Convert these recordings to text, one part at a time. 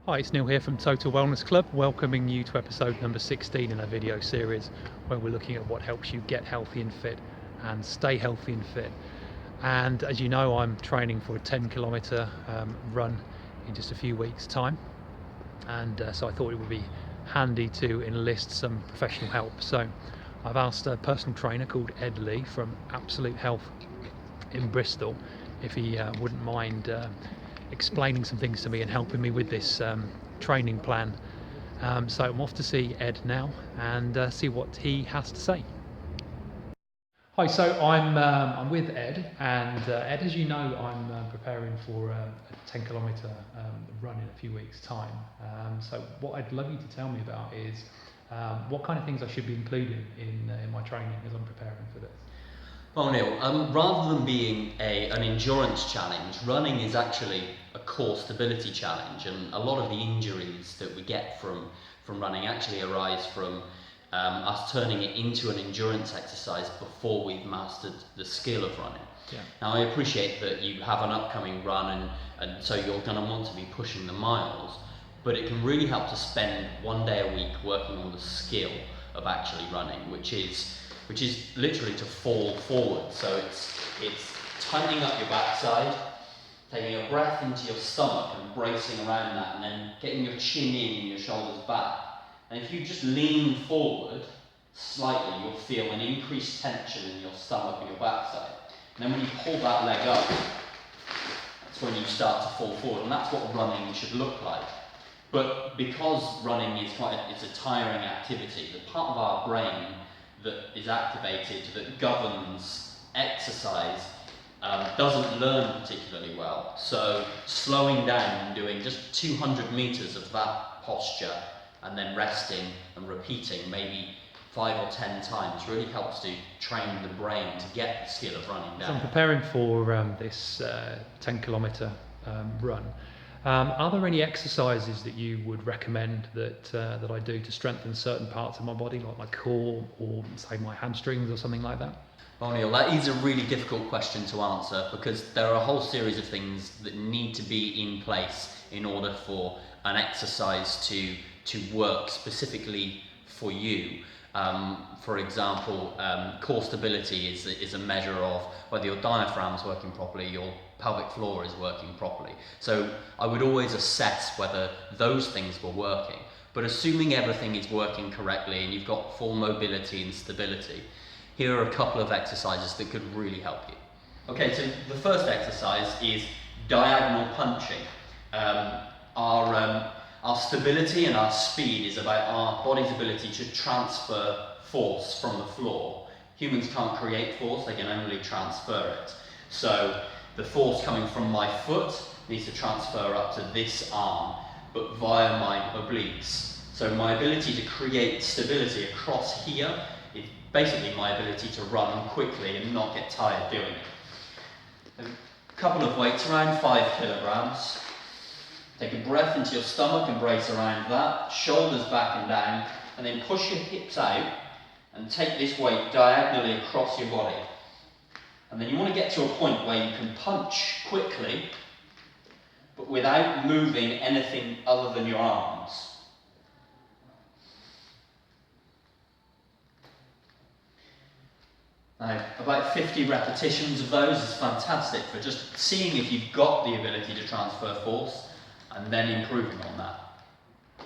Hi, it's Neil here from Total Wellness Club, welcoming you to episode number 16 in our video series where we're looking at what helps you get healthy and fit and stay healthy and fit. And as you know, I'm training for a 10-kilometer run in just a few weeks' time, and so I thought it would be handy to enlist some professional help. So I've asked a personal trainer called Ed Ley from Absolute Health in Bristol if he wouldn't mind explaining some things to me and helping me with this training plan. So I'm off to see Ed now and see what he has to say. Hi, so I'm with Ed, and Ed, as you know, I'm preparing for a 10-kilometer run in a few weeks' time. So what I'd love you to tell me about is what kind of things I should be including in my training as I'm preparing for this. Well, Neil, rather than being an endurance challenge, running is actually a core stability challenge, and a lot of the injuries that we get from running actually arise from us turning it into an endurance exercise before we've mastered the skill of running. Yeah. Now, I appreciate that you have an upcoming run, and so you're going to want to be pushing the miles, but it can really help to spend one day a week working on the skill of actually running, which is literally to fall forward. So it's tightening up your backside, taking a breath into your stomach and bracing around that, and then getting your chin in and your shoulders back. And if you just lean forward slightly, you'll feel an increased tension in your stomach and your backside. And then when you pull that leg up, that's when you start to fall forward, and that's what running should look like. But because running is it's a tiring activity, the part of our brain that is activated, that governs exercise, doesn't learn particularly well. So slowing down and doing just 200 meters of that posture and then resting and repeating maybe 5 or 10 times really helps to train the brain to get the skill of running down. So I'm preparing for this 10-kilometer run. Are there any exercises that you would recommend that I do to strengthen certain parts of my body, like my core or say my hamstrings or something like that? Well, Neil, that is a really difficult question to answer because there are a whole series of things that need to be in place in order for an exercise to work specifically for you. For example, core stability is a measure of whether your diaphragm's working properly, your pelvic floor is working properly. So I would always assess whether those things were working. But assuming everything is working correctly and you've got full mobility and stability, here are a couple of exercises that could really help you. Okay, so the first exercise is diagonal punching. Our stability and our speed is about our body's ability to transfer force from the floor. Humans can't create force, they can only transfer it. So the force coming from my foot needs to transfer up to this arm, but via my obliques. So my ability to create stability across here is basically my ability to run quickly and not get tired doing it. A couple of weights, around 5 kilograms. Take a breath into your stomach and brace around that, shoulders back and down, and then push your hips out and take this weight diagonally across your body. And then you want to get to a point where you can punch quickly, but without moving anything other than your arms. Now, about 50 repetitions of those is fantastic for just seeing if you've got the ability to transfer force and then improving on that.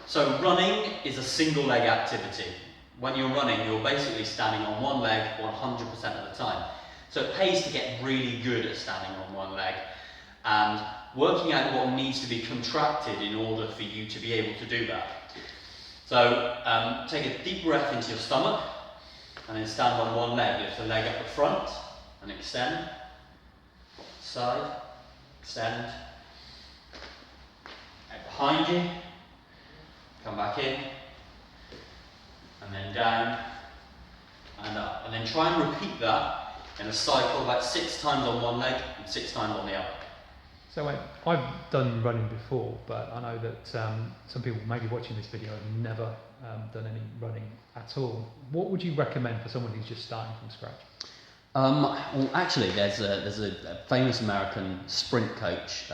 So running is a single leg activity. When you're running, you're basically standing on one leg 100% of the time. So it pays to get really good at standing on one leg and working out what needs to be contracted in order for you to be able to do that. So take a deep breath into your stomach and then stand on one leg. Lift the leg up the front and extend. Side, extend. Out behind you, come back in, and then down and up. And then try and repeat that in a cycle about 6 times on one leg and 6 times on the other. So I've done running before, but I know that some people maybe watching this video have never done any running at all. What would you recommend for someone who's just starting from scratch? Well, actually, there's a famous American sprint coach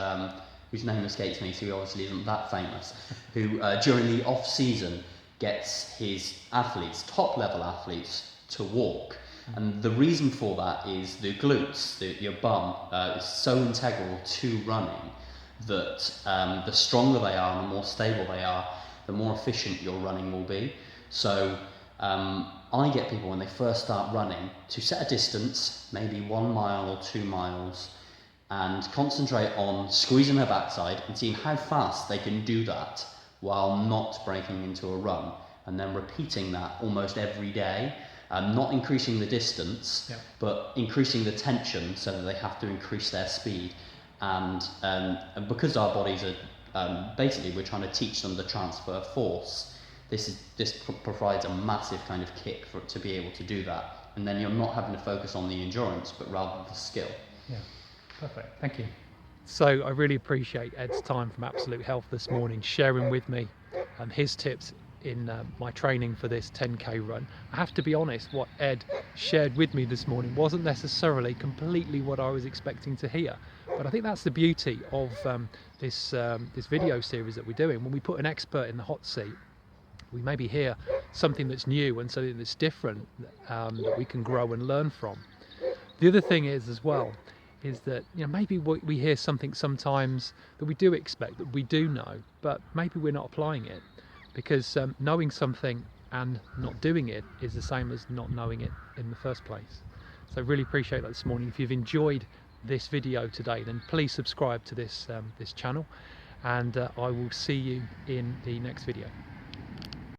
whose name escapes me, so he obviously isn't that famous, who during the off season gets his athletes, top level athletes, to walk. And the reason for that is the glutes, your bum, is so integral to running that the stronger they are and the more stable they are, the more efficient your running will be. So I get people when they first start running to set a distance, maybe 1 mile or 2 miles, and concentrate on squeezing their backside and seeing how fast they can do that while not breaking into a run, and then repeating that almost every day. Not increasing the distance, but increasing the tension so that they have to increase their speed. And because our bodies are, basically we're trying to teach them the transfer force, this provides a massive kind of kick for it to be able to do that. And then you're not having to focus on the endurance, but rather the skill. Yeah, perfect, thank you. So I really appreciate Ed's time from Absolute Health this morning, sharing with me his tips in my training for this 10k run. I have to be honest, what Ed shared with me this morning wasn't necessarily completely what I was expecting to hear, but I think that's the beauty of this video series that we're doing. When we put an expert in the hot seat, we maybe hear something that's new and something that's different that we can grow and learn from. The other thing is as well is that, you know, maybe we hear something sometimes that we do expect, that we do know, but maybe we're not applying it. Because knowing something and not doing it is the same as not knowing it in the first place. So really appreciate that this morning. If you've enjoyed this video today, then please subscribe to this channel, and I will see you in the next video.